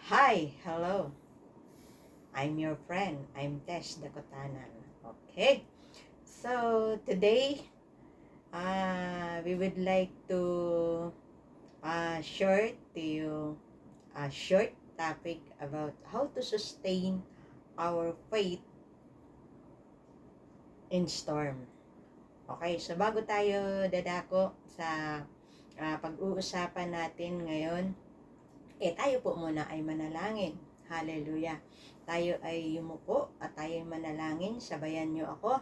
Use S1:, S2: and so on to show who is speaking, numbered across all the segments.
S1: Hi, hello. I'm your friend. I'm Tesh Dakotanan. Okay. So today, we would like to share to you a short topic about how to sustain our faith in storm. Okay, so bago tayo dadako sa pag-uusapan natin ngayon, tayo po muna ay manalangin. Hallelujah. Tayo ay yumuko at tayo ay manalangin. Sabayan niyo ako.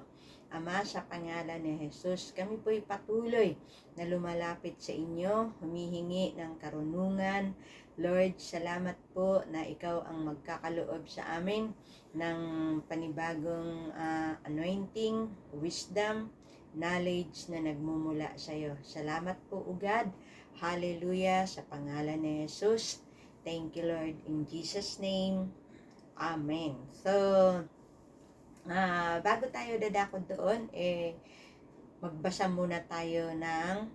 S1: Ama, sa pangalan ni Jesus, kami po'y patuloy na lumalapit sa inyo, humihingi ng karunungan. Lord, salamat po na ikaw ang magkakaloob sa amin ng panibagong anointing, wisdom, knowledge na nagmumula sa iyo. Salamat po, O God. Hallelujah, sa pangalan ni Jesus. Thank you, Lord. In Jesus' name, Amen. So, bago tayo dadako doon, magbasa muna tayo ng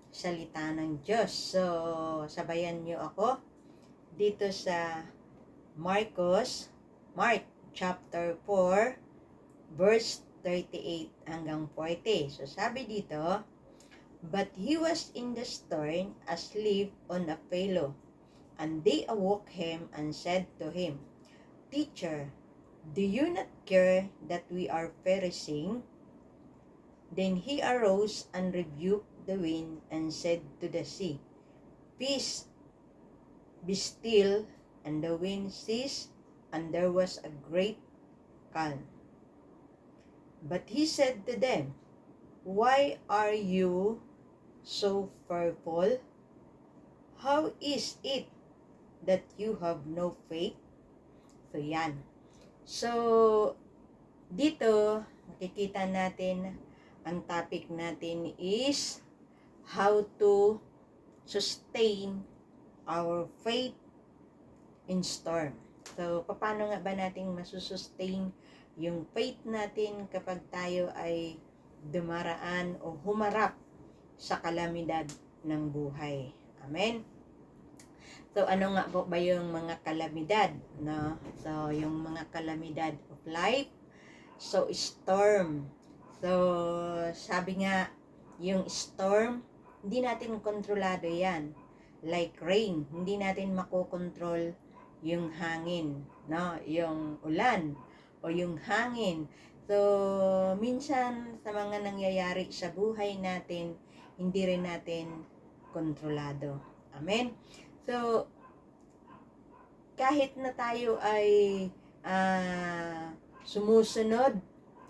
S1: salita ng Diyos. So, sabayan niyo ako dito sa Mark chapter 4, verse 38 hanggang 40. So, sabi dito, "But he was in the stern, asleep on a pillow. And they awoke him and said to him, Teacher, do you not care that we are perishing? Then he arose and rebuked the wind and said to the sea, Peace, be still. And the wind ceased, and there was a great calm. But he said to them, Why are you so fearful? How is it that you have no faith?" So, yan. So, dito, makikita natin, ang topic natin is how to sustain our faith in storm. So, paano nga ba natin masusustain yung faith natin kapag tayo ay dumaraan o humarap sa kalamidad ng buhay? Amen? So, ano nga po ba yung mga kalamidad? No? So, yung mga kalamidad of life. So, storm. So, sabi nga, yung storm, hindi natin kontrolado yan. Like rain, hindi natin makokontrol yung hangin, no? Yung ulan o yung hangin. So, minsan sa mga nangyayari sa buhay natin, hindi rin natin kontrolado. Amen? So, kahit na tayo ay sumusunod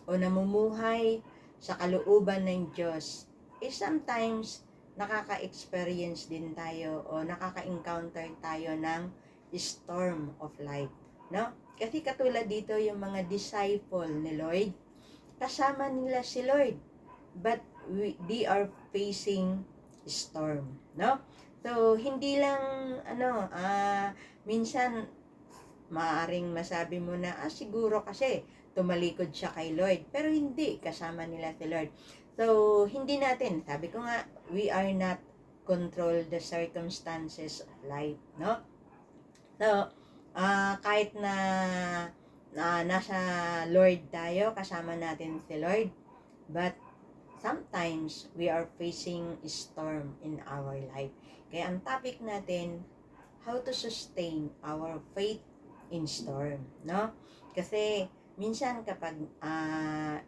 S1: o namumuhay sa kalooban ng Diyos, sometimes nakaka-experience din tayo o nakaka-encounter tayo ng storm of life, no? Kasi katulad dito yung mga disciple ni Lord, kasama nila si Lord, but they are facing storm, no? So, hindi lang, minsan, maaaring masabi mo na, siguro kasi, tumalikod siya kay Lord. Pero hindi, kasama nila si Lord. So, hindi natin, sabi ko nga, we are not control the circumstances of life, no? So, kahit na nasa Lord tayo, kasama natin si Lord, but sometimes we are facing a storm in our life. Kaya ang topic natin, how to sustain our faith in storm, no? Kasi minsan kapag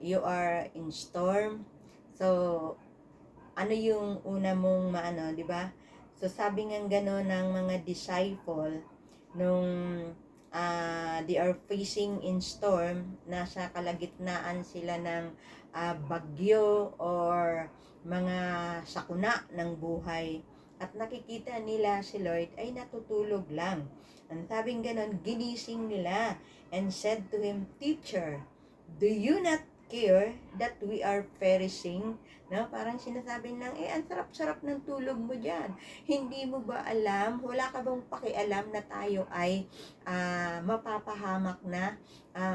S1: you are in storm, so ano yung una mong maano, di ba? So sabi nga gano'n ng mga disciple nung they are facing in storm, nasa kalagitnaan sila ng bagyo or mga sakuna ng buhay, at nakikita nila si Lord ay natutulog lang. Ang sabing ganon, ginising nila and said to him, Teacher, do you not care that we are perishing? No? Parang sinasabi lang, ang sarap-sarap ng tulog mo dyan. Hindi mo ba alam, wala ka bang pakialam na tayo ay mapapahamak na,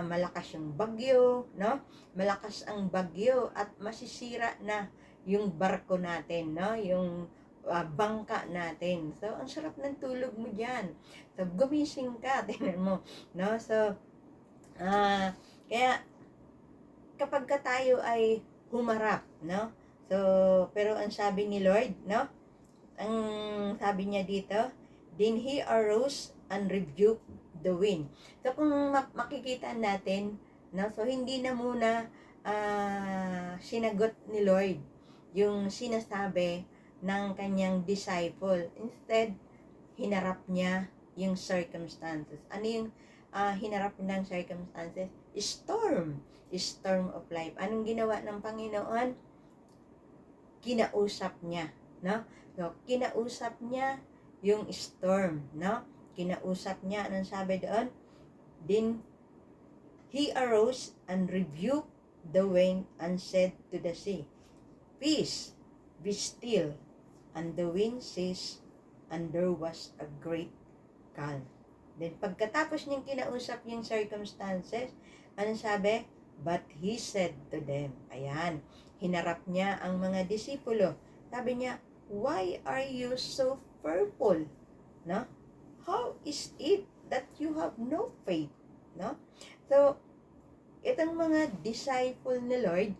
S1: malakas yung bagyo, no? Malakas ang bagyo at masisira na yung barko natin, no? Yung bangka natin. So, ang sarap ng tulog mo dyan. So, gumising ka, tingnan mo, no? So, kaya, kapag ka tayo ay humarap, no? So, pero ang sabi ni Lord, no? Ang sabi niya dito, then he arose and rebuked the wind. So, kung makikita natin, no? So, hindi na muna sinagot ni Lord yung sinasabi ng kanyang disciple. Instead, hinarap niya yung circumstances. Ano yung hinarap ng circumstances? Storm. Storm of life. Anong ginawa ng Panginoon? Kinausap niya, no? So, kinausap niya yung storm, no? Kinausap niya, anong sabi doon? Then, he arose and rebuked the wind and said to the sea, peace, be still. And the wind ceased, and there was a great calm. Then, pagkatapos niyang kinausap yung circumstances, ano sabi? But he said to them, ayan, hinarap niya ang mga disipulo. Sabi niya, why are you so fearful? No? How is it that you have no faith? No? So, itong mga disciple ni Lord,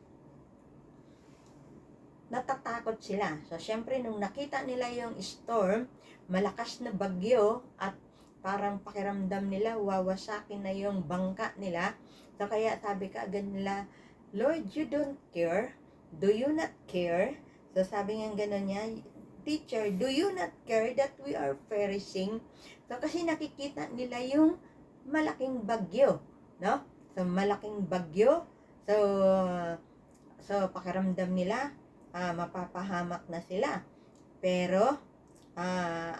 S1: natatakot sila. So, syempre, nung nakita nila yung storm, malakas na bagyo, at parang pakiramdam nila, wawasakin na yung bangka nila. So, kaya sabi ka agad nila, Lord, you don't care? Do you not care? So, sabi nga gano'n niya, teacher, do you not care that we are perishing? So, kasi nakikita nila yung malaking bagyo, no? So, malaking bagyo. So pakiramdam nila, mapapahamak na sila. Pero,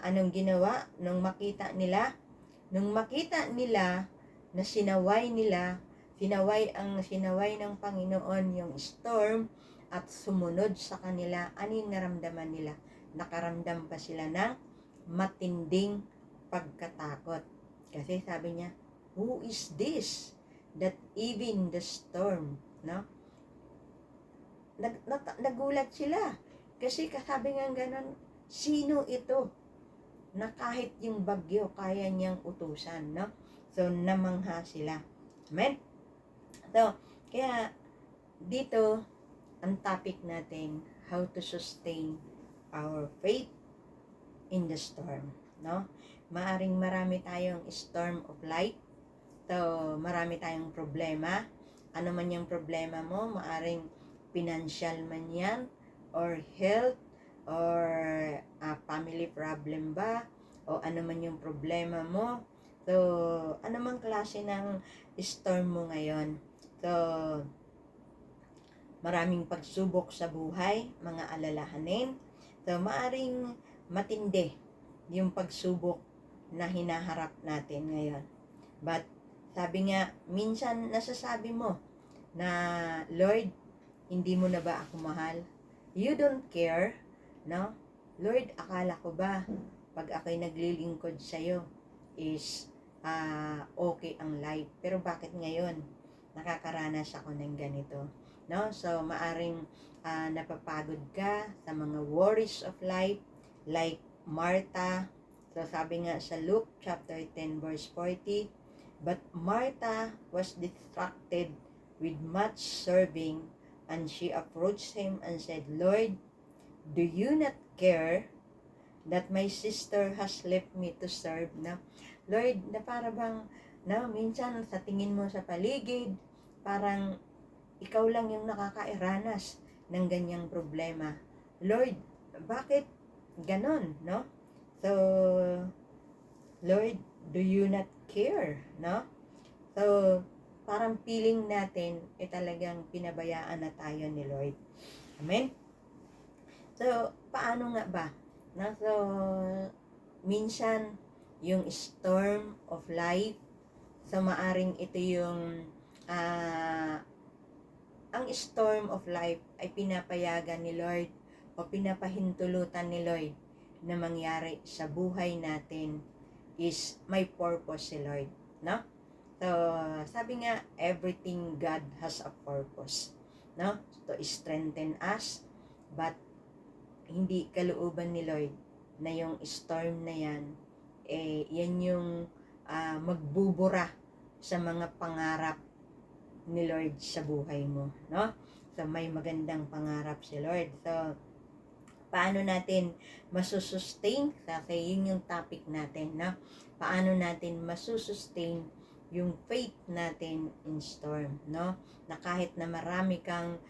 S1: anong ginawa? Nung makita nila na sinaway ng Panginoon yung storm at sumunod sa kanila, ano yung naramdaman nila? Nakaramdam pa sila ng matinding pagkatakot. Kasi sabi niya, who is this that even the storm, no? Nagulat sila. Kasi kasabi nga ganon, sino ito na kahit yung bagyo kaya niyang utusan, no? So, namangha sila. Amen? So, kaya dito, ang topic natin, how to sustain our faith in the storm, no? Maaring marami tayong storm of life. So, marami tayong problema. Ano man yung problema mo, maaring financial man yan, or health, or family problem ba, o ano man yung problema mo. So, ano man klase ng storm mo ngayon. So, maraming pagsubok sa buhay, mga alalahanin. So, maaring matindi yung pagsubok na hinaharap natin ngayon. But, sabi nga, minsan nasasabi mo na, Lord, hindi mo na ba ako mahal? You don't care, no? Lord, akala ko ba pag ako'y naglilingkod sa'yo is okay ang life. Pero bakit ngayon nakakaranas ako ng ganito? No? So, maaring napapagod ka sa mga worries of life like Martha. So, sabi nga sa Luke chapter 10 verse 40, but Martha was distracted with much serving, and she approached him and said, Lord, do you not care that my sister has left me to serve? Na, Lord, na para bang, na minsan sa tingin mo sa paligid, parang ikaw lang yung nakakairanas ng ganyang problema. Lord, bakit ganon, no? So, Lord, do you not care, no? So, parang feeling natin talagang pinabayaan na tayo ni Lord. Amen? So, paano nga ba? No? So, minsan, yung storm of life, so maaring ito yung ang storm of life ay pinapayagan ni Lord o pinapahintulutan ni Lord na mangyari sa buhay natin is may purpose si Lord, no? So, sabi nga, everything God has a purpose, no? To strengthen us, but hindi kalooban ni Lord na yung storm na yan, yan yung magbubura sa mga pangarap ni Lord sa buhay mo, no? So, may magandang pangarap si Lord. So, paano natin masusustain? Kasi yun yung topic natin, no? Paano natin masusustain yung faith natin in storm, no? Na kahit na marami kang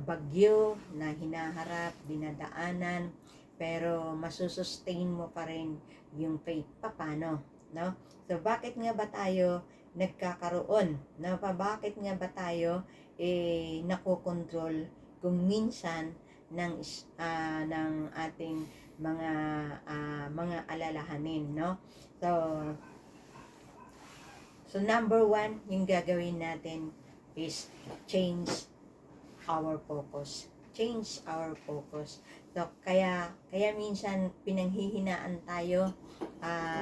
S1: bagyo na hinaharap, dinadaanan, pero masusustain mo pa rin yung faith. Paano, no? So, bakit nga ba tayo nagkakaroon? No? Bakit nga ba tayo nakokontrol kung minsan ng ating mga alalahanin, no? So number one, yung gagawin natin is change our focus. Change our focus. So, kaya minsan pinanghihinaan tayo,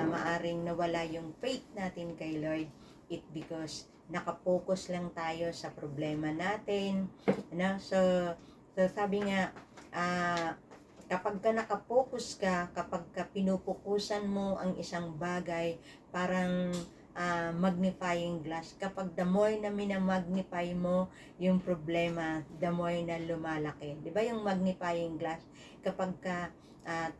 S1: maaring nawala yung faith natin kay Lord. It because nakapokus lang tayo sa problema natin. No? So sabi nga, kapag ka nakapokus ka, kapag ka pinupukusan mo ang isang bagay, parang magnifying glass. Kapag the more na minamagnify mo yung problema, the more na lumalaki. Di ba yung magnifying glass? Kapag ka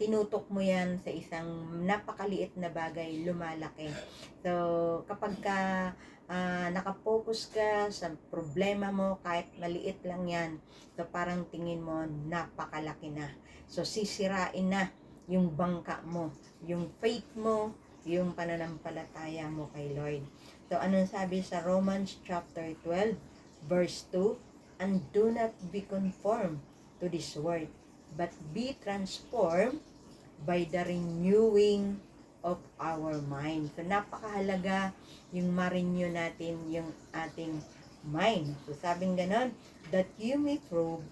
S1: tinutok mo yan sa isang napakaliit na bagay, lumalaki. So, kapag ka nakapokus ka sa problema mo, kahit maliit lang yan, so parang tingin mo napakalaki na. So, sisirain na yung bangka mo, yung faith mo, yung pananampalataya mo kay Lord. So, anong sabi sa Romans chapter 12, verse 2? And do not be conformed to this world, but be transformed by the renewing of our mind. So, napakahalaga yung ma-renew natin yung ating mind. So, sabing ganon, that you may prove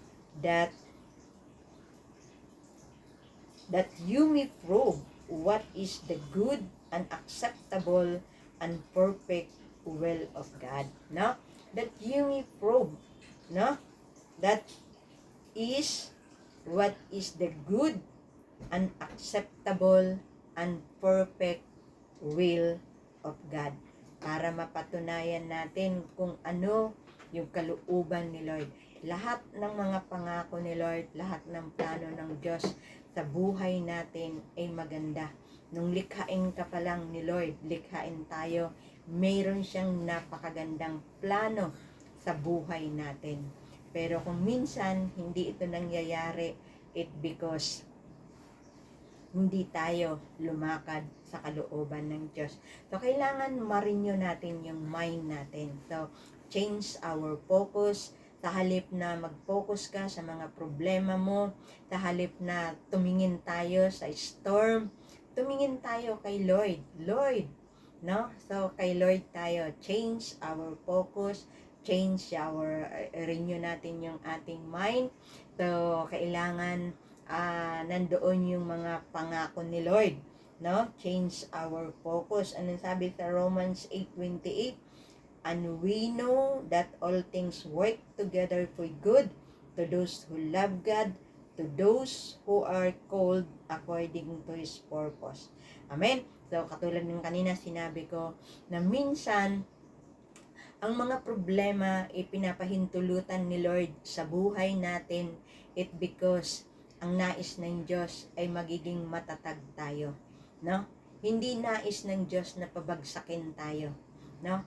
S1: what is the good and acceptable and perfect will of God. No? That you may prove, no? That is what is the good and acceptable and perfect will of God. Para mapatunayan natin kung ano yung kalooban ni Lord. Lahat ng mga pangako ni Lord, lahat ng plano ng Diyos sa buhay natin ay maganda. Nung likhain ka pa lang ni Lord, likhain tayo, mayroon siyang napakagandang plano sa buhay natin. Pero kung minsan hindi ito nangyayari, it because hindi tayo lumakad sa kalooban ng Diyos. So, kailangan ma-renew natin yung mind natin. So, change our focus. Sa halip na mag-focus ka sa mga problema mo, sa halip na tumingin tayo sa storm, tumingin tayo kay Lord. Lord, no? So, kay Lord tayo. Change our focus, renew natin yung ating mind. So, kailangan nandoon yung mga pangako ni Lord, no? Change our focus. Anong sabi sa Romans 8:28? And we know that all things work together for good to those who love God, to those who are called according to His purpose. Amen? So, katulad ng kanina sinabi ko, na minsan, ang mga problema ipinapahintulutan ni Lord sa buhay natin, it because ang nais ng Diyos ay magiging matatag tayo, no? Hindi nais ng Diyos na pabagsakin tayo, no?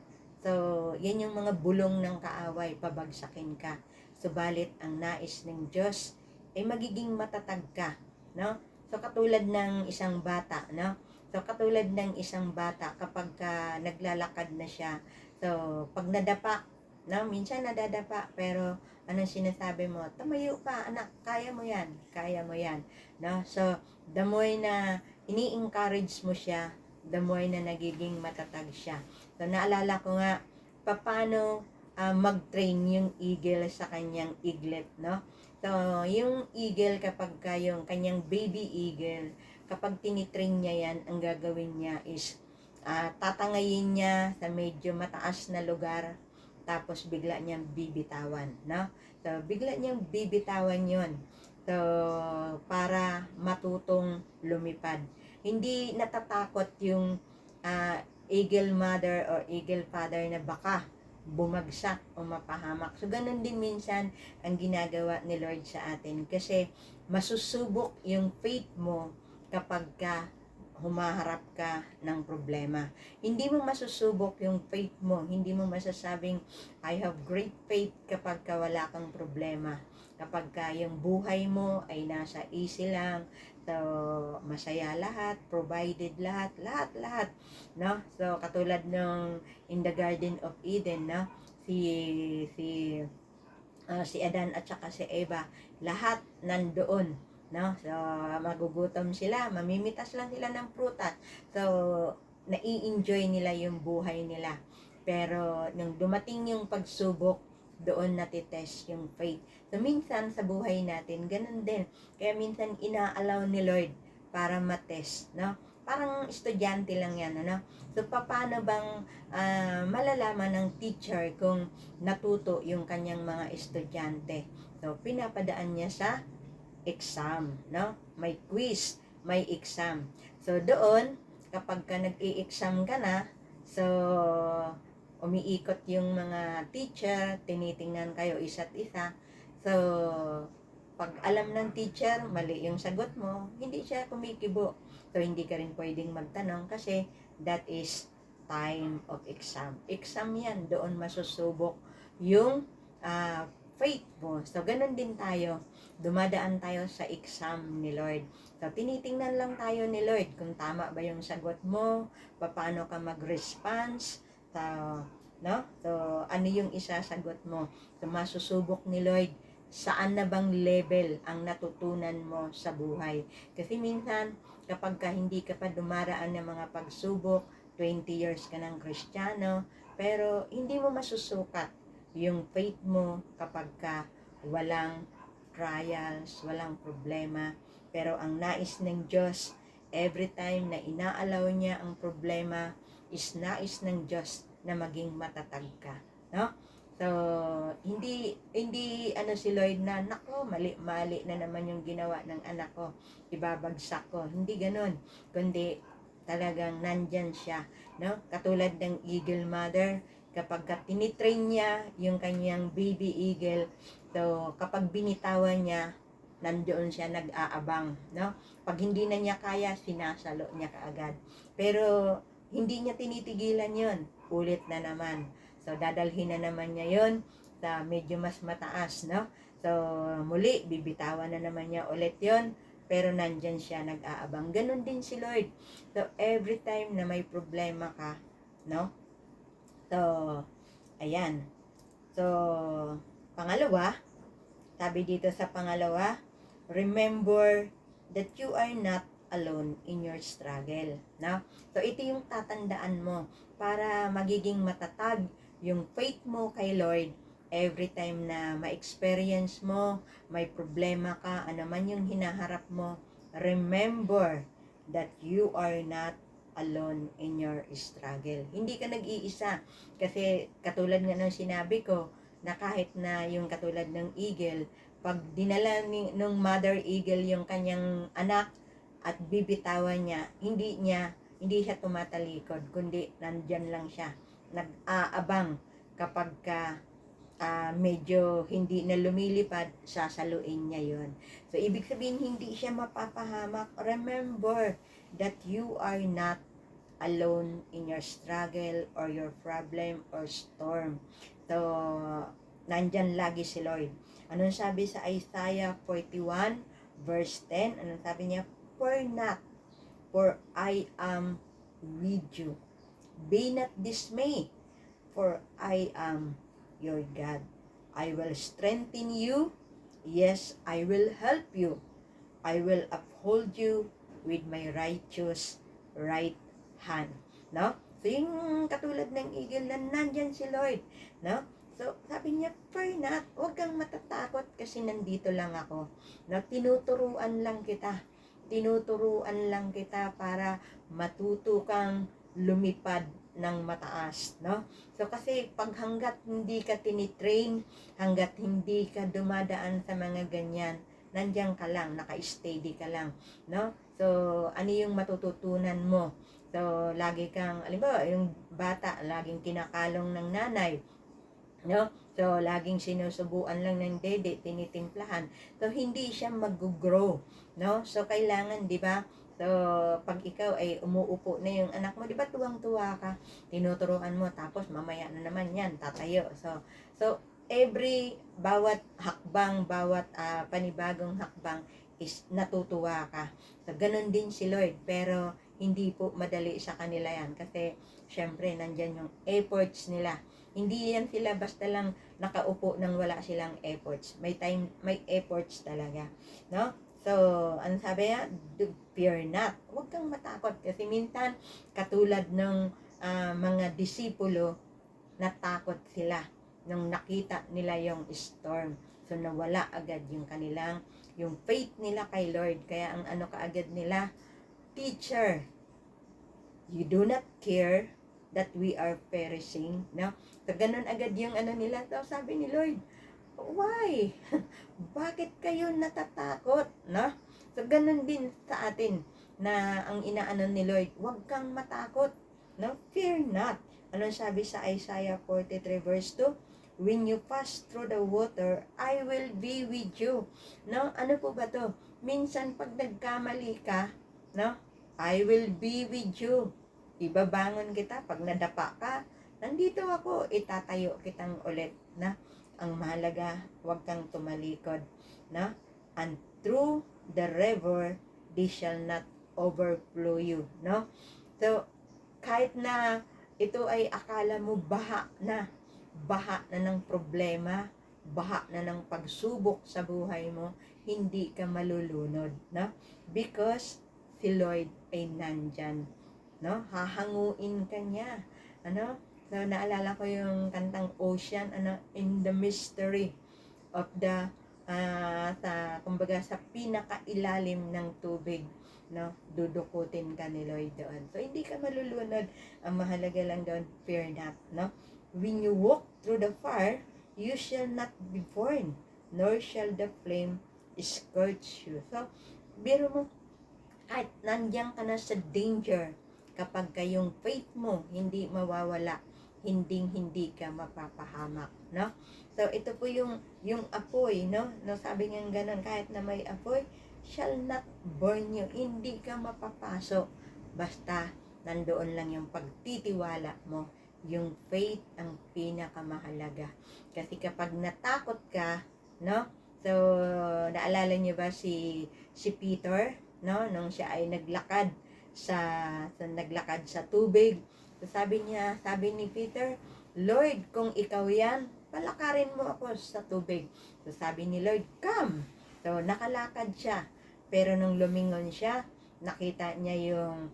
S1: So, yan yung mga bulong ng kaaway, pabagsakin ka. Subalit ang nais ng Diyos ay magiging matatag ka, no? So, katulad ng isang bata, no? So, katulad ng isang bata kapag naglalakad na siya, so, pag nadapa, no? Minsan nadadapa, pero anong sinasabi mo? Tumayo ka, anak, kaya mo yan, no? So, the more na ini-encourage mo siya, the more na nagiging matatag siya. So, naalala ko nga, paano mag-train yung eagle sa kanyang eaglet, no? So, yung eagle kapag yung kanyang baby eagle, kapag tinitrain niya yan, ang gagawin niya is, tatangayin niya sa medyo mataas na lugar, tapos bigla niyang bibitawan, no? So, bigla niyang bibitawan yon. So, para matutong lumipad. Hindi natatakot yung eagle mother or eagle father na baka bumagsak o mapahamak. So, ganun din minsan ang ginagawa ni Lord sa atin. Kasi, masusubok yung faith mo kapag ka humaharap ka ng problema. Hindi mo masusubok yung faith mo. Hindi mo masasabing, I have great faith kapag ka wala kang problema. Kapag ka yung buhay mo ay nasa easy lang, so masaya lahat, provided lahat, lahat, no? So katulad ng in the Garden of Eden, no? Si si Adan at saka si Eva, lahat nandoon, no? So magugutom sila, mamimitas lang sila ng prutas. So nai-enjoy nila yung buhay nila. Pero nung dumating yung pagsubok, doon natitest yung faith. So minsan sa buhay natin, ganun din. Kaya minsan inaalaw ni Lord para matest, no? Parang estudyante lang yan, ano? So paano bang malalaman ng teacher kung natuto yung kanyang mga estudyante? So pinapadaan niya sa exam, no? May quiz, may exam. So doon, kapag ka nag-i-exam ka na, so umiikot yung mga teacher, tinitingnan kayo isa't isa. So, pag alam ng teacher, mali yung sagot mo, hindi siya kumikibo. So, hindi ka rin pwedeng magtanong kasi that is time of exam. Exam yan, doon masusubok yung faith mo. So, ganun din tayo. Dumadaan tayo sa exam ni Lord. So, tinitingnan lang tayo ni Lord kung tama ba yung sagot mo, paano ka mag-response, so, no? So, ano yung isasagot mo? So, masusubok ni Lord, saan na bang level ang natutunan mo sa buhay? Kasi minsan, kapag ka hindi ka pa dumaraan ng mga pagsubok, 20 years ka ng Kristiyano, pero hindi mo masusukat yung faith mo kapag ka walang trials, walang problema. Pero ang nais ng Diyos, every time na inaalaw niya ang problema, is nais ng Diyos na maging matatag ka, no? So, hindi ano si Lloyd na, nako, mali na naman yung ginawa ng anak ko, ibabagsak ko. Hindi ganoon, kundi talagang nandyan siya, no? Katulad ng eagle mother, kapag tinitrain niya yung kanyang baby eagle, so kapag binitawan niya, nandoon siya nag-aabang, no? Pag hindi na niya kaya, sinasalo niya kaagad. Pero hindi niya tinitigilan yon, ulit na naman. So dadalhin na naman niya yon sa medyo mas mataas, no? So muli, bibitawan na naman niya ulit yon, pero nandyan siya nag-aabang. Ganon din si Lord. So every time na may problema ka, no? So, ayan. So, pangalawa, sabi dito sa pangalawa, remember that you are not alone in your struggle. No? So, ito yung tatandaan mo para magiging matatag yung faith mo kay Lord every time na ma-experience mo, may problema ka, ano man yung hinaharap mo, remember that you are not alone in your struggle. Hindi ka nag-iisa. Kasi katulad nga ng sinabi ko, na kahit na yung katulad ng eagle, pag dinala nung mother eagle yung kanyang anak at bibitawan niya, hindi siya tumatalikod, kundi nandyan lang siya. Nag-aabang kapag ka medyo hindi na lumilipad, sasaluin niya yon. So, ibig sabihin, hindi siya mapapahamak. Remember that you are not alone in your struggle or your problem or storm. So, nandyan lagi si Lord. Anong sabi sa Isaiah 41 verse 10? Anong sabi niya? For not, for I am with you. Be not dismayed, for I am your God. I will strengthen you. Yes, I will help you. I will uphold you with my righteous right hand. No? So, yung katulad ng eagle na nandyan si Lord. No? So, sabi niya, fear not. Huwag kang matatakot kasi nandito lang ako. No? Tinuturuan lang kita. Tinuturuan lang kita para matuto kang lumipad ng mataas, no? So kasi pag hanggat hindi ka tinitrain, hanggat hindi ka dumadaan sa mga ganyan, nandiyan ka lang, naka-steady ka lang, no? So, ano yung matututunan mo? So, lagi kang, alimbawa, yung bata, laging kinakalong ng nanay, no? So, laging sinusubuan lang ng dede, tinitimplahan. So, hindi siya mag-grow, no? So, kailangan, di ba? So, pag ikaw ay umuupo na yung anak mo, di ba tuwang-tuwa ka, tinuturuan mo, tapos mamaya na naman yan, tatayo. So bawat hakbang, bawat panibagong hakbang is natutuwa ka. So, ganun din si Lord, pero hindi po madali sa kanila yan kasi syempre nandyan yung efforts nila. Hindi yan sila basta lang nakaupo nang wala silang efforts. May time, may efforts talaga, no? So, ano sabi niya? Fear not. Huwag kang matakot kasi minsan katulad ng mga disipulo, natakot sila nung nakita nila yung storm. So, nawala agad yung kanilang, yung faith nila kay Lord. Kaya ang ano kaagad nila, Teacher, you do not care that we are perishing, no? So, ganun agad yung ano nila. So, sabi ni Lord, why? Bakit kayo natatakot, no? So, ganun din sa atin na ang inaano ni Lord, huwag kang matakot, no? Fear not. Ano sabi sa Isaiah 43 verse 2? When you pass through the water, I will be with you. No? Ano po ba to? Minsan pag nagkamali ka, no? I will be with you. Ibabangon kita pag nadapa ka. Nandito ako, itatayo kitang ulit, na? Ang mahalaga, huwag kang tumalikod, na? And through the river, they shall not overflow you, no? So, kahit na ito ay akala mo baha na ng problema, baha na ng pagsubok sa buhay mo, hindi ka malulunod, no? Because si Lord ay nandyan, no? Hahanguin ka niya, ano? So, naalala ko yung kantang Ocean, ano, in the mystery of the, kumbaga, sa pinakailalim ng tubig, no? Dudukutin ka ni Lord doon. So, hindi ka malulunod. Ang mahalaga lang doon, fear not, no? When you walk through the fire, you shall not be burned, nor shall the flame scorch you. So, biro mo, kahit nandiyan ka na sa danger, kapag kayong faith mo hindi mawawala, hindi ka mapapahamak, no? So, ito po yung apoy, no? No, sabi nga ganun, kahit na may apoy, shall not burn you. Hindi ka mapapasok. Basta, nandoon lang yung pagtitiwala mo. Yung faith ang pinakamahalaga. Kasi kapag natakot ka, no? So, naalala niyo ba si Peter, no? Nung siya ay naglakad sa tubig. So, sabi ni Peter, Lord, kung ikaw yan, palakarin mo ako sa tubig. So, sabi ni Lord, come. So, nakalakad siya. Pero nung lumingon siya, nakita niya yung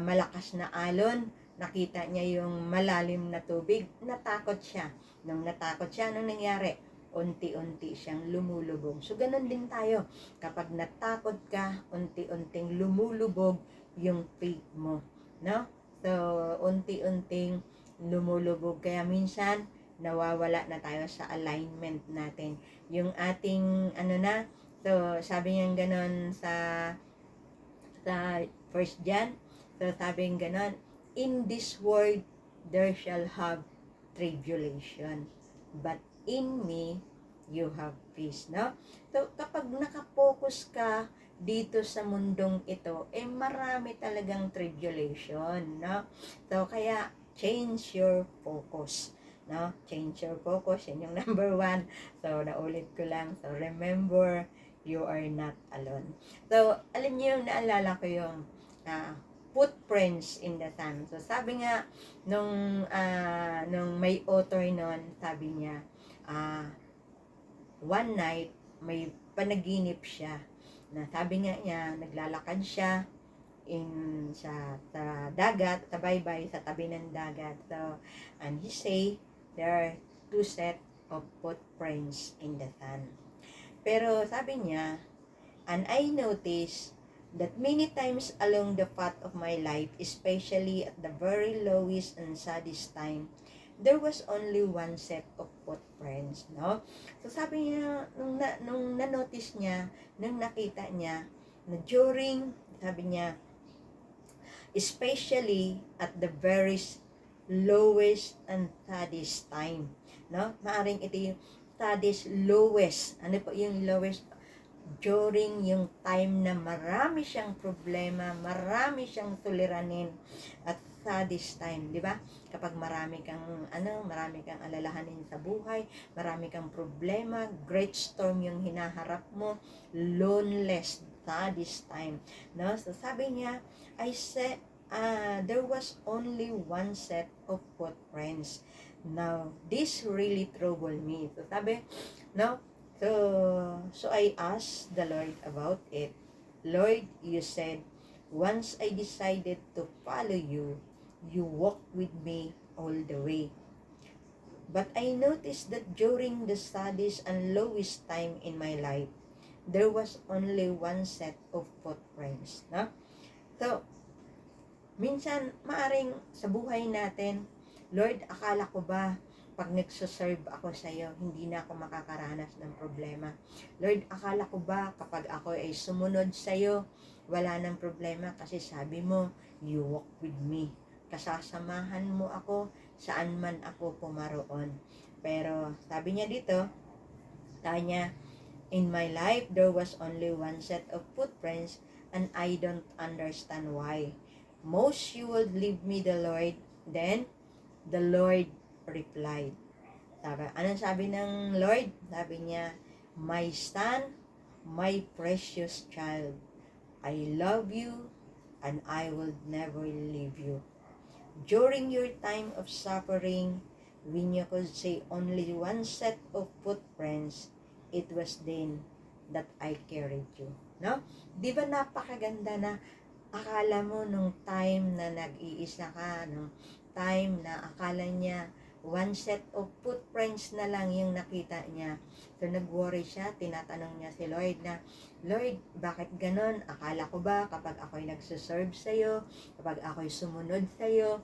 S1: malakas na alon, nakita niya yung malalim na tubig, natakot siya. Nung natakot siya, anong nangyari? Unti-unti siyang lumulubog. So, ganun din tayo. Kapag natakot ka, unti-unting lumulubog yung faith mo, no? So, unti-unting lumulubog. Kaya minsan, nawawala na tayo sa alignment natin. Yung ating, so, sabi niya ganon sa 1 John, so sabi niya ganon, in this world, there shall have tribulation, but in me, you have peace, no? So, kapag nakapokus ka dito sa mundong ito, marami talagang tribulation, no? So, kaya, change your focus, no? Change your focus, yan yung number 1. So, naulit ko lang. So, remember, you are not alone. So, alam niyo yung naalala ko yung footprints in the sand. So, sabi nga, nung may author nun, sabi niya, one night, may panaginip siya. Na sabi nga niya, naglalakad siya sa dagat, sa baybay, sa tabi ng dagat. So, and he say, there are 2 set of footprints in the sand. Pero sabi niya, and I noticed that many times along the path of my life, especially at the very lowest and saddest time, there was only one set of footprints, no? So sabi niya, nung na-notice niya, nung nakita niya, na during, sabi niya, especially at the very lowest and saddest time, no? Maaring ito yung saddest, lowest. Ano po yung lowest? During yung time na marami siyang problema, marami siyang suliranin, at saddest time, di ba? Kapag marami kang alalahanin sa buhay, marami kang problema, great storm yung hinaharap mo, loneless, saddest time, no? So sabi niya, I said, there was only one set of footprints. Now, this really troubled me. So sabi, no? So I asked the Lord about it. Lord, you said, once I decided to follow you, you walked with me all the way. But I noticed that during the saddest and lowest time in my life, there was only one set of footprints. No? So, minsan, maaring sa buhay natin, Lord, akala ko ba pag nagsaserve ako sa iyo, hindi na ako makakaranas ng problema. Lord, akala ko ba kapag ako ay sumunod sa iyo, wala nang problema kasi sabi mo, you walk with me. Kasasamahan mo ako saan man ako pumaroon. Pero sabi niya dito, sabi niya, in my life, there was only one set of footprints and I don't understand why. Most you would leave me the Lord. Then, the Lord replied. Anong sabi ng Lord? Sabi niya, my son, my precious child, I love you and I will never leave you. During your time of suffering, when you could say only one set of footprints, it was then that I carried you. No? Di ba napakaganda na akala mo nung time na nag-iisa ka, nung time na akala niya one set of footprints na lang yung nakita niya. So nag-worry siya, tinatanong niya si Lord na, Lord, bakit ganon? Akala ko ba kapag ako'y nagsuserve sa'yo, kapag ako'y sumunod sa'yo,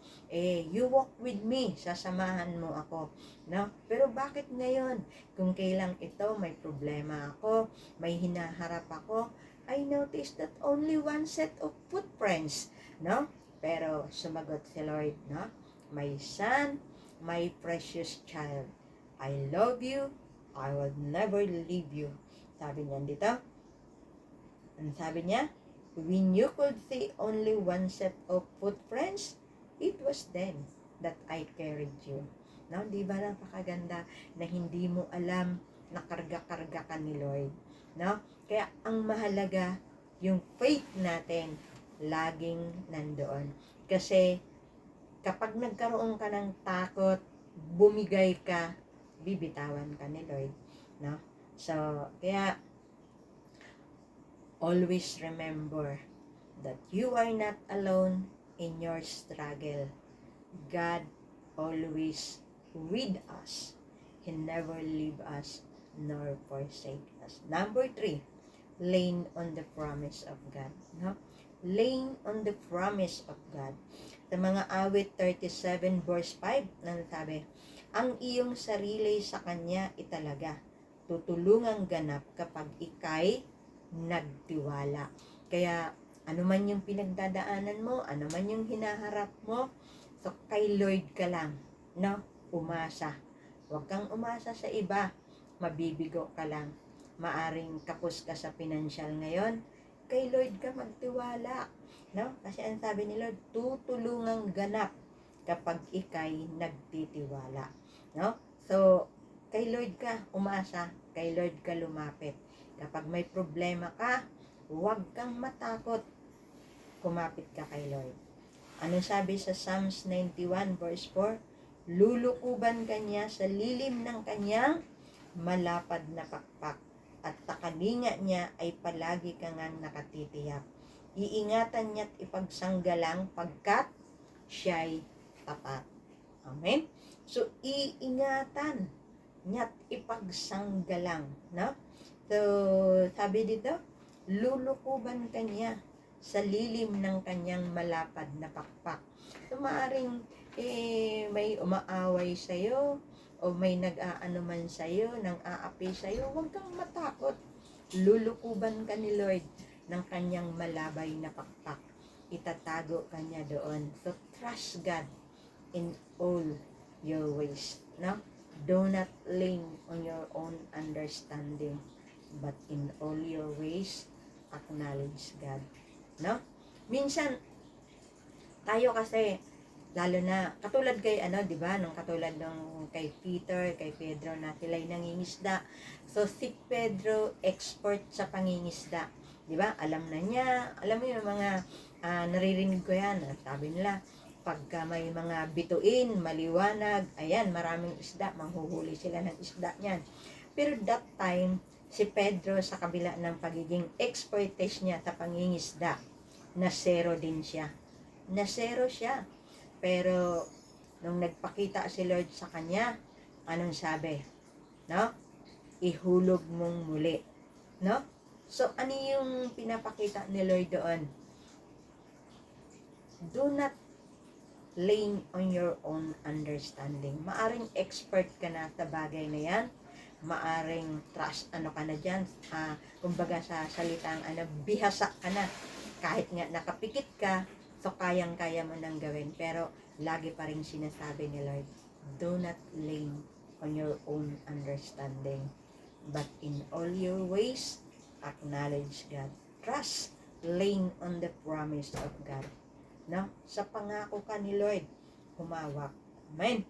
S1: you walk with me, sasamahan mo ako. No? Pero bakit ngayon? Kung kailang ito, may problema ako, may hinaharap ako, I noticed that only one set of footprints. No? Pero sumagot si Lord, no? My son, my precious child, I love you, I will never leave you. Sabi niya dito. Ang sabi niya, when you could see only one set of footprints, it was then that I carried you. No, di ba napakaganda na hindi mo alam na karga-karga ka ni Lord. No? Kaya ang mahalaga, yung faith natin, laging nandoon. Kasi, kapag nagkaroon ka ng takot, bumigay ka, bibitawan ka ni Lord. No? So, kaya, always remember that you are not alone in your struggle. God always with us. He never leave us nor forsake us. Number 3, lean on the promise of God. No? Lean on the promise of God. Sa mga awit 37 verse 5, sabi, ang iyong sarili sa Kanya italaga, tutulungang ganap kapag ikay nagtiwala. Kaya, ano man yung pinagdadaanan mo, ano man yung hinaharap mo, so kay Lord ka lang, no? Umasa. Huwag kang umasa sa iba, mabibigo ka lang. Maaring kapos ka sa pinansyal ngayon, kay Lord ka magtiwala. No? Kasi ang sabi ni Lord, tutulungang ganap kapag ikay nagtitiwala. No? So, kay Lord ka umasa, kay Lord ka lumapit. Kapag may problema ka, huwag kang matakot. Kumapit ka kay Lord. Ano sabi sa Psalms 91 verse 4? Lulukuban kanya sa lilim ng kanyang malapad na pakpak, at takalinga niya ay palagi kang nakatitiyak. Iingatan niya't ipagsanggalang pagkat siya'y tapat. Amen? So, iingatan niya't ipagsanggalang. No? So, sabi dito, lulukuban kanya sa lilim ng kanyang malapad na pakpak. So, maaring may umaaway sa'yo, o may nag-aano man sa'yo, nang aapi sa'yo, huwag kang matakot. Lulukuban ka ni Lord ng kanyang malabay na pakpak. Itatago ka niya doon. So, trust God in all your ways. No? Do not lean on your own understanding, but in all your ways, acknowledge God. No? Minsan, tayo kasi, lalo na, katulad kay, di ba, nung katulad nung kay Peter, kay Pedro, na sila'y nangingisda. So, si Pedro, expert sa pangingisda. Di ba? Alam na niya, alam mo yung mga, naririnig ko yan, sabi nila, pagka may mga bituin, maliwanag, ayan, maraming isda, manghuhuli sila ng isda niyan. Pero that time, si Pedro, sa kabila ng pagiging expertise niya sa pangingisda, na zero din siya. Na zero siya. Pero, nung nagpakita si Lord sa kanya, anong sabi? No? Ihulog mong muli. No? So, ano yung pinapakita ni Lord doon? Do not lean on your own understanding. Maaring expert ka na sa bagay na yan. Maaring trust, ka na dyan. Kumbaga sa salitang, bihasa ka na. Kahit nga nakapikit ka, so kayang-kaya mo nang gawin. Pero, lagi pa rin sinasabi ni Lord, do not lean on your own understanding, but in all your ways, acknowledge God. Trust, lean on the promise of God. No? Sa pangako ka ni Lord, humawak. Amen.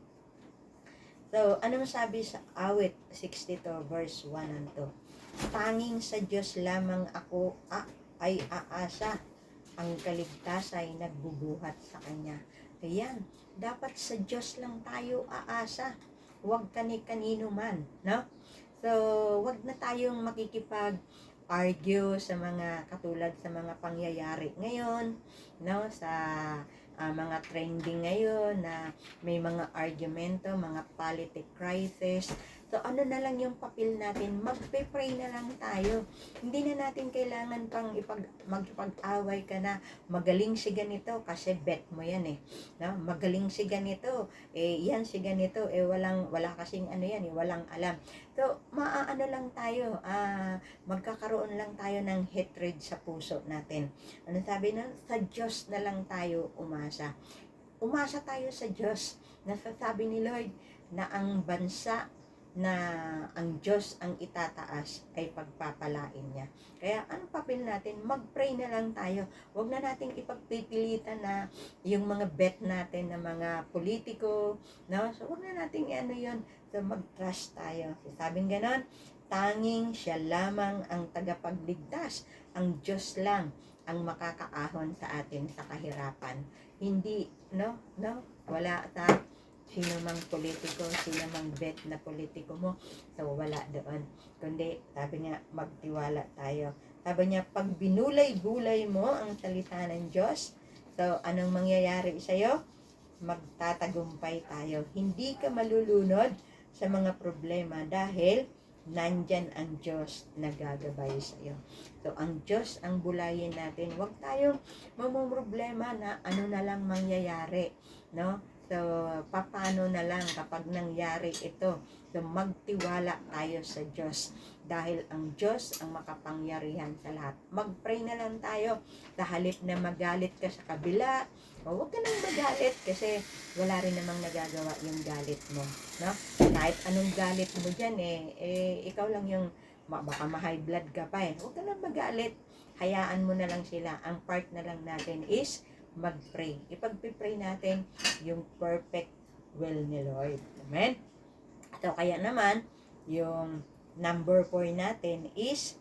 S1: So, ano sabi sa awit 62 verse 1 and 2? Tanging sa Diyos lamang ako ay aasa. Ang kaligtasan ay nagbubuhat sa Kanya. Ayan, dapat sa Diyos lang tayo aasa. Huwag kani-kanino man, no? So, huwag na tayong makikipag-argue sa mga katulad sa mga pangyayari ngayon, no? Sa mga trending ngayon na may mga argumento, mga politic crisis. So, ano na lang yung papel natin? Magpe-pray na lang tayo. Hindi na natin kailangan pang magpag-away ka na. Magaling si ganito kasi bet mo yan eh. No? Magaling si ganito. Yan si ganito. Wala kasing walang alam. So, maaano lang tayo. Magkakaroon lang tayo ng hatred sa puso natin. Ano sabi na? Sa Diyos na lang tayo umasa. Umasa tayo sa Diyos. Nasasabi ni Lord na ang bansa na ang Diyos ang itataas ay pagpapalain niya. Kaya anong papel natin? Mag-pray na lang tayo. Huwag na nating ipagpipilitan na yung mga bet natin na mga politiko, no? So huwag na nating yun. So mag-trust tayo. So, sabing ganon, tanging siya lamang ang tagapagligtas. Ang Diyos lang ang makakaahon sa atin sa kahirapan. Hindi, wala sa sino mang politiko, sino mang bet na politiko mo. So, wala doon. Kundi, sabi niya, magtiwala tayo. Sabi niya, pag binulay-bulay mo ang salita ng Diyos, so, anong mangyayari sa'yo? Magtatagumpay tayo. Hindi ka malulunod sa mga problema dahil nandyan ang Diyos na gagabay sa'yo. So, ang Diyos ang bulayin natin. Huwag tayong mamumroblema na ano na lang mangyayari, no? So, paano na lang kapag nangyari ito? So, magtiwala tayo sa Diyos. Dahil ang Diyos ang makapangyarihan sa lahat. Mag-pray na lang tayo. Sa halip na magalit ka sa kabila, huwag ka nang magalit kasi wala rin namang nagagawa yung galit mo. No? Kahit anong galit mo dyan, ikaw lang yung, baka ma-high blood ka pa Huwag ka nang magalit. Hayaan mo na lang sila. Ang part na lang natin is mag-pray. Ipag-pray natin yung perfect will ni Lord. Amen? So, kaya naman, yung number 4 natin is,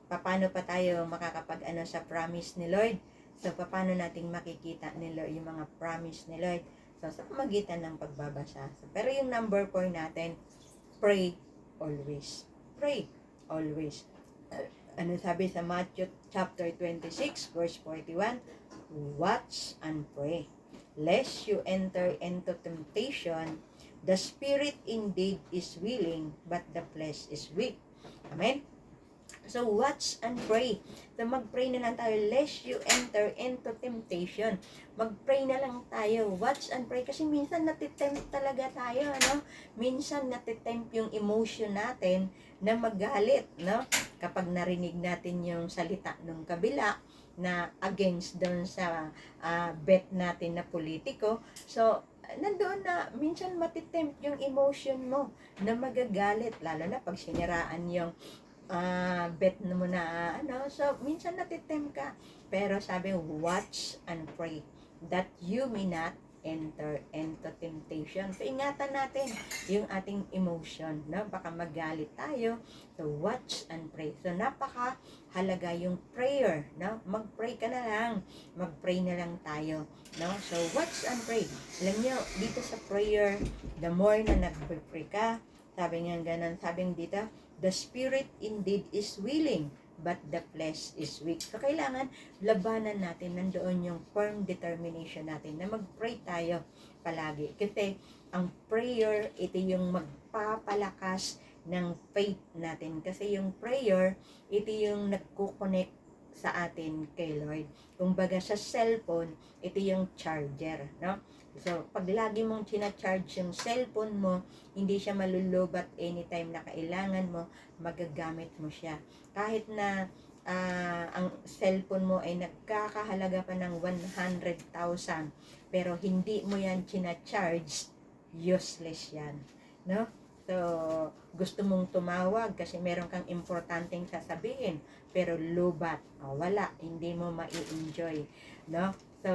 S1: paano pa tayo makakapag-ano sa promise ni Lord? So, paano natin makikita ni Lord yung mga promise ni Lord? So, sa pamagitan ng pagbabasa. So, pero yung number 4 natin, pray always. Pray always. Ano sabi sa Matthew chapter 26 verse 41? Watch and pray, lest you enter into temptation. The spirit indeed is willing, but the flesh is weak. Amen? So, watch and pray. So, mag-pray na lang tayo, lest you enter into temptation. Mag-pray na lang tayo, watch and pray. Kasi minsan natitempt talaga tayo, no? Minsan natitempt yung emotion natin na magalit, no? Kapag narinig natin yung salita ng kabila na against doon sa bet natin na politiko. So, nandoon na minsan matitempt yung emotion mo na magagalit, lalo na pag siniraan yung bet mo na ano. So, minsan natitem ka. Pero sabi, watch and pray that you may not enter into temptation. So, ingatan natin yung ating emotion, no? Baka magalit tayo. So, watch and pray. So, napaka halaga yung prayer, no? Mag-pray ka na lang. Mag-pray na lang tayo, no? So, watch and pray. Alam nyo, dito sa prayer, the more na nag-pray ka, sabi nga ganun, sabi dito, the spirit indeed is willing, but the flesh is weak. So, kailangan labanan natin, nandoon yung firm determination natin na mag-pray tayo palagi. Kasi, ang prayer, ito yung magpapalakas ng faith natin. Kasi yung prayer, ito yung nagkukonect sa atin kay Lord. Kumbaga sa cellphone, ito yung charger, no? So, pag lagi mong charge yung cellphone mo, hindi siya malulubat anytime na kailangan mo, magagamit mo siya. Kahit na ang cellphone mo ay nagkakahalaga pa ng 100,000, pero hindi mo yan charge, useless yan, no? So, gusto mong tumawag kasi meron kang importanteng sasabihin, pero lubat, wala, hindi mo mai-enjoy, no? So,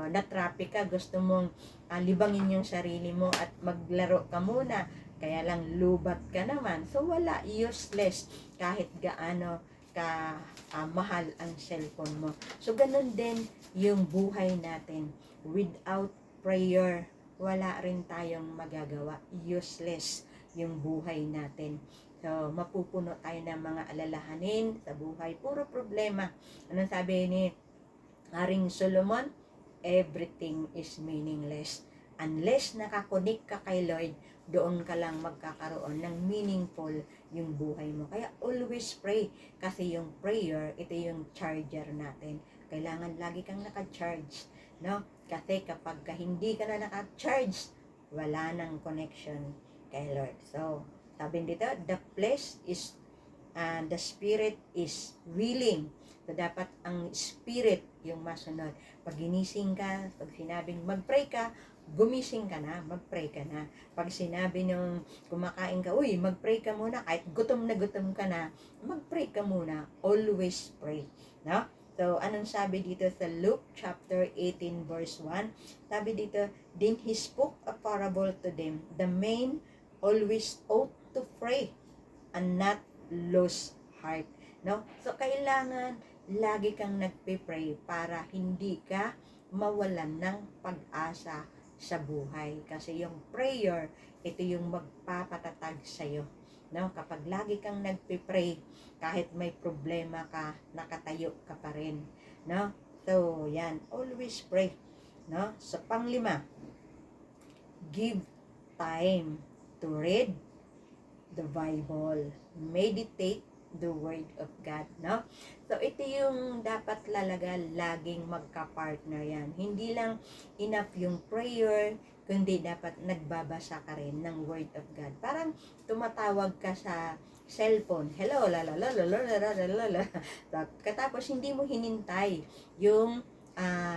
S1: na-traffic ka, gusto mong libangin yung sarili mo at maglaro ka muna, kaya lang lubat ka naman. So, wala, useless, kahit gaano ka mahal ang cellphone mo. So, ganun din yung buhay natin. Without prayer, wala rin tayong magagawa. Useless yung buhay natin. So, mapupuno tayo ng mga alalahanin sa buhay. Puro problema. Anong sabi ni Haring Solomon? Everything is meaningless. Unless nakakonik ka kay Lord, doon ka lang magkakaroon ng meaningful yung buhay mo. Kaya always pray. Kasi yung prayer, ito yung charger natin. Kailangan lagi kang naka-charge, no? Kasi kapag hindi ka na naka-charge, wala nang connection kay Lord. So, sabi dito, the flesh is, the spirit is willing. So, dapat ang spirit yung masunod. Pag ginising ka, pag sinabing mag-pray ka, gumising ka na, mag-pray ka na. Pag sinabi nung kumakain ka, uy, mag-pray ka muna, kahit gutom na gutom ka na, mag-pray ka muna. Always pray. No? So, anong sabi dito sa Luke chapter 18 verse 1? Sabi dito, then he spoke a parable to them. The men always ought to pray and not lose heart. No? So, kailangan lagi kang nagpe-pray para hindi ka mawalan ng pag-asa sa buhay. Kasi yung prayer, ito yung magpapatatag sa'yo. No? Kapag lagi kang nagpe-pray, kahit may problema ka, nakatayo ka pa rin. No? So, yan. Always pray. No? So, panglima, give time to read the Bible. Meditate the Word of God, no? So, ito yung dapat talaga laging magka-partner yan. Hindi lang enough yung prayer, kundi dapat nagbabasa ka rin ng Word of God. Parang tumatawag ka sa cellphone, hello, la. Katapos hindi mo hinintay yung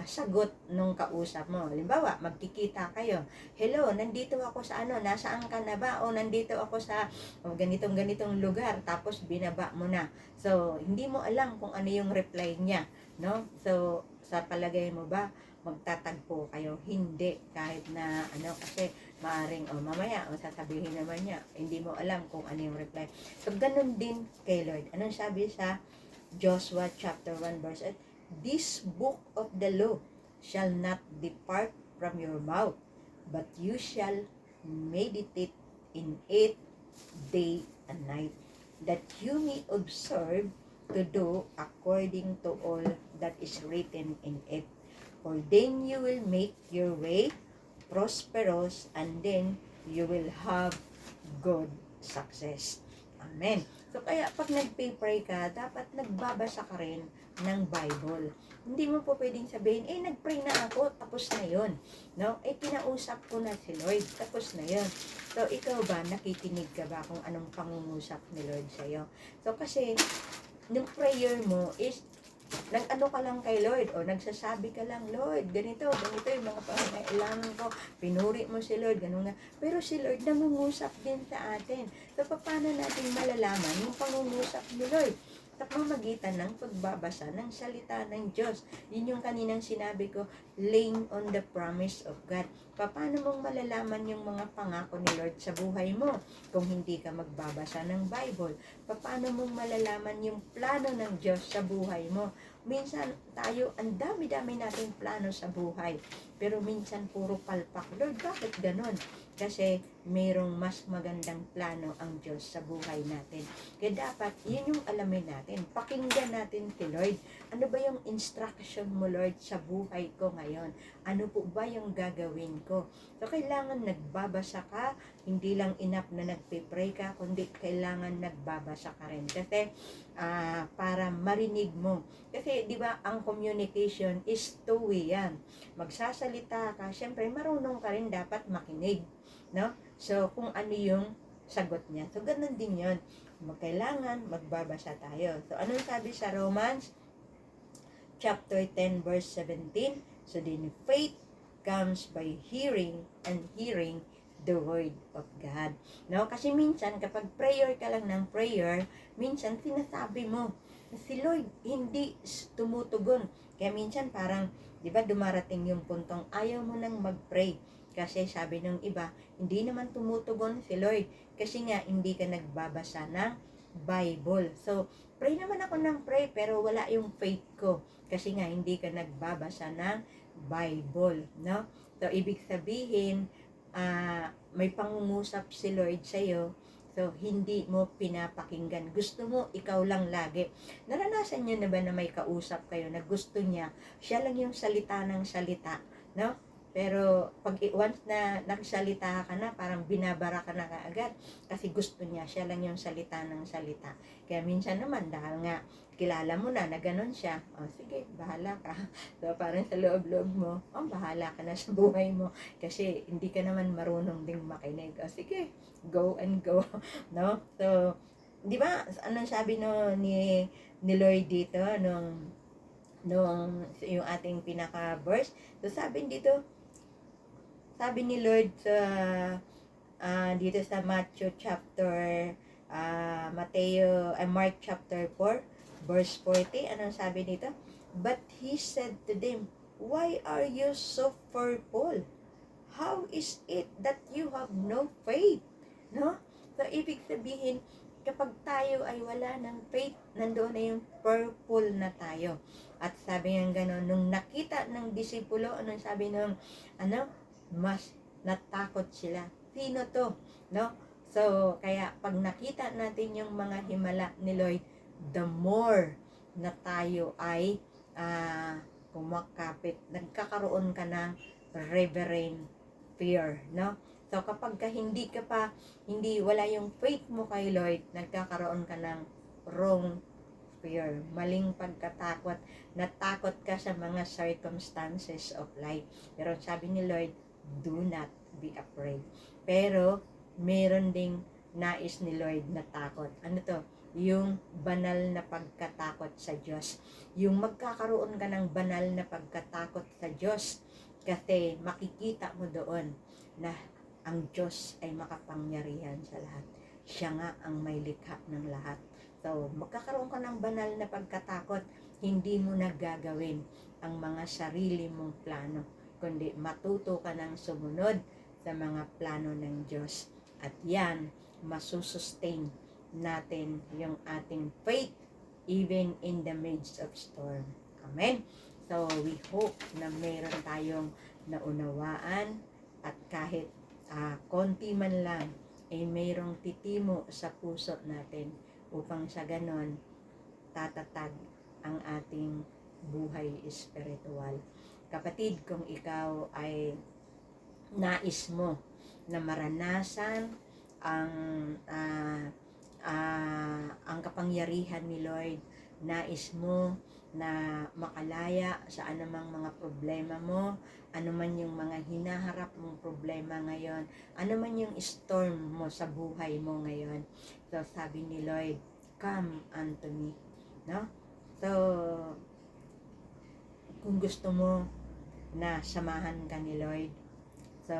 S1: sagot nung kausap mo. Halimbawa, magkikita kayo. Hello, nandito ako sa nasaan ka na ba? O nandito ako sa ganitong lugar. Tapos binaba mo na. So, hindi mo alam kung ano yung reply niya, no? So, sa palagay mo ba magtatagpo kayo? Hindi, kahit na kasi maaring mamaya sasabihin naman niya, hindi mo alam kung ano yung reply. So, ganun din kay Lord. Anong sabi sa Joshua chapter 1 verse 8? This book of the law shall not depart from your mouth, but you shall meditate in it day and night, that you may observe to do according to all that is written in it. For then you will make your way prosperous, and then you will have good success. Amen. So, kaya pag nagpe-pray ka, dapat nagbabasa ka rin ng Bible. Hindi mo po pwedeng sabihin, nagpray na ako, tapos na yon. No? Kinausap ko na si Lord, tapos na yon. So, ikaw ba, nakikinig ka ba kung anong pangungusap ni Lord sa'yo? So, kasi, yung prayer mo is nag-ano ka lang kay Lord o nagsasabi ka lang, Lord, ganito yung mga pangangailangan ko, pinuri mo si Lord, ganun nga. Pero si Lord nangungusap din sa atin. So, paano natin malalaman yung pangungusap ni Lord? Sa pamamagitan ng pagbabasa ng salita ng Diyos. Yun yung kaninang sinabi ko, laying on the promise of God. Paano mong malalaman yung mga pangako ni Lord sa buhay mo kung hindi ka magbabasa ng Bible? Paano mong malalaman yung plano ng Diyos sa buhay mo? Minsan tayo, ang dami-dami nating plano sa buhay. Pero minsan puro palpak. Lord, bakit ganon? Kasi mayroong mas magandang plano ang Diyos sa buhay natin. Kaya dapat, yun yung alamin natin. Pakinggan natin si Lord. Ano ba yung instruction mo, Lord, sa buhay ko ngayon? Ano po ba yung gagawin ko? So, kailangan nagbabasa ka, hindi lang enough na nagpe-pray ka, kundi kailangan nagbabasa ka rin. Kasi, para marinig mo. Kasi, di ba, ang communication is two-way yan. Magsasalita ka, syempre, marunong ka rin dapat makinig. No? So, kung ano yung sagot niya. So, ganun din yun. Kailangan magbabasa tayo. So, anong sabi sa Romans? Chapter 10, verse 17. So, then faith comes by hearing, and hearing the word of God. No? Kasi minsan, kapag prayer ka lang ng prayer, minsan sinasabi mo, si Lord hindi tumutugon. Kaya minsan parang, di ba, dumarating yung puntong ayaw mo nang mag-pray. Kasi sabi ng iba, hindi naman tumutugon si Lord. Kasi nga, hindi ka nagbabasa ng Bible. So, pray naman ako ng pray, pero wala yung faith ko. Kasi nga, hindi ka nagbabasa ng Bible. No? So, ibig sabihin, may pangungusap si Lord sa'yo. So, hindi mo pinapakinggan. Gusto mo, ikaw lang lagi. Naranasan nyo na ba na may kausap kayo na gusto niya, siya lang yung salita ng salita, no? Pero, pag once na nagsalita ka na, parang binabara ka na kaagad. Kasi gusto niya, siya lang yung salita ng salita. Kaya minsan naman, dahil nga, kilala mo na ganon siya, sige, bahala ka. So, parang sa loob-loob mo, bahala ka na sa buhay mo. Kasi, hindi ka naman marunong ding makinig. Sige, go and go. No? So, di ba, anong sabi no ni Lloyd dito, nung yung ating pinaka-verse? So, sabi ni Lord sa dito sa Matthew chapter Mark chapter 4 verse 40, anong sabi dito? But he said to them, why are you so fearful? How is it that you have no faith? No? So, ibig sabihin, kapag tayo ay wala ng faith, nandoon na yung fearful na tayo. At sabi nga gano'n, nung nakita ng disipulo, anong sabi nung, mas natakot sila. Sino to? No? So, kaya pag nakita natin yung mga himala ni Lloyd, the more na tayo ay kumakapit, nagkakaroon ka ng reverent fear, no? So, kapag wala yung faith mo kay Lloyd, nagkakaroon ka ng wrong fear, maling pagkatakot, natakot ka sa mga circumstances of life. Pero sabi ni Lloyd, do not be afraid. Pero, meron ding nais ni Lloyd na takot. Ano to? Yung banal na pagkatakot sa Diyos. Yung magkakaroon ka ng banal na pagkatakot sa Diyos. Kasi makikita mo doon na ang Diyos ay makapangyarihan sa lahat. Siya nga ang may likha ng lahat. So, magkakaroon ka ng banal na pagkatakot. Hindi mo nagagawin ang mga sarili mong plano, kundi matuto ka ng sumunod sa mga plano ng Diyos. At yan, masusustain natin yung ating faith even in the midst of storm. Amen? So, we hope na mayroon tayong naunawaan at kahit konti man lang ay mayroong titimo sa puso natin upang sa ganon tatatag ang ating buhay espiritual. Kapatid, kung ikaw ay nais mo na maranasan ang ang kapangyarihan ni Lord. Nais mo na makalaya sa anumang mga problema mo, anuman yung mga hinaharap mong problema ngayon, anuman yung storm mo sa buhay mo ngayon. So, sabi ni Lord, come unto me. No? So, kung gusto mo na samahan ka ni Lord, so,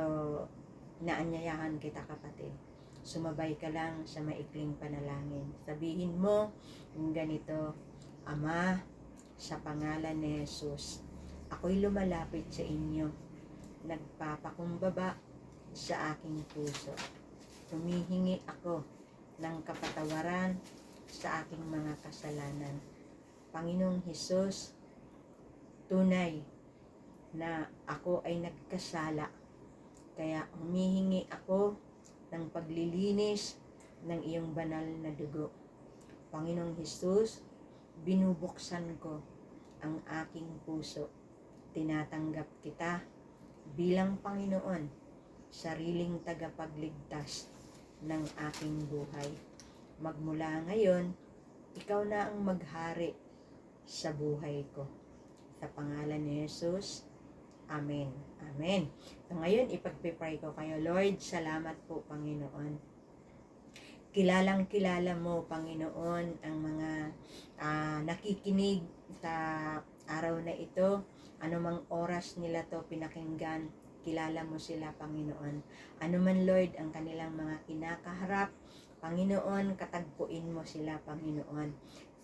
S1: naanyayahan kita kapatid. Sumabay ka lang sa maikling panalangin. Sabihin mo ganito, Ama, sa pangalan ni Jesus, ako'y lumalapit sa inyo. Nagpapakumbaba sa aking puso. Humihingi ako ng kapatawaran sa aking mga kasalanan. Panginoong Jesus, tunay na ako ay nagkasala. Kaya humihingi ako ng paglilinis ng iyong banal na dugo. Panginoong Jesus, binubuksan ko ang aking puso. Tinatanggap kita bilang Panginoon, sariling tagapagligtas ng aking buhay. Magmula ngayon, ikaw na ang maghari sa buhay ko. Sa pangalan ni Jesus, Amen. Amen. So ngayon, ipagpipray ko kayo. Lord, salamat po, Panginoon. Kilalang kilala mo, Panginoon, ang mga nakikinig sa araw na ito. Anumang oras nila to pinakinggan, kilala mo sila, Panginoon. Anuman, Lord, ang kanilang mga kinakaharap, Panginoon, katagpuin mo sila, Panginoon.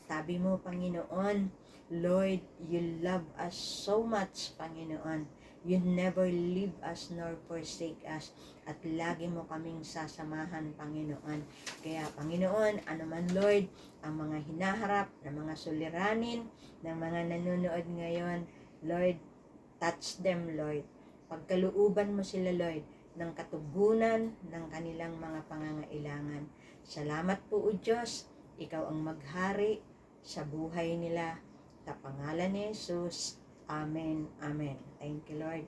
S1: Sabi mo, Panginoon, Lord, you love us so much, Panginoon. You never leave us nor forsake us. At lagi mo kaming sasamahan, Panginoon. Kaya, Panginoon, anuman, Lord, ang mga hinaharap na mga suliranin ng mga nanonood ngayon, Lord, touch them, Lord. Pagkalooban mo sila, Lord, ng katugunan ng kanilang mga pangangailangan. Salamat po, O Diyos. Ikaw ang maghari sa buhay nila. Sa pangalan ni Jesus. Amen. Amen. Thank you, Lord.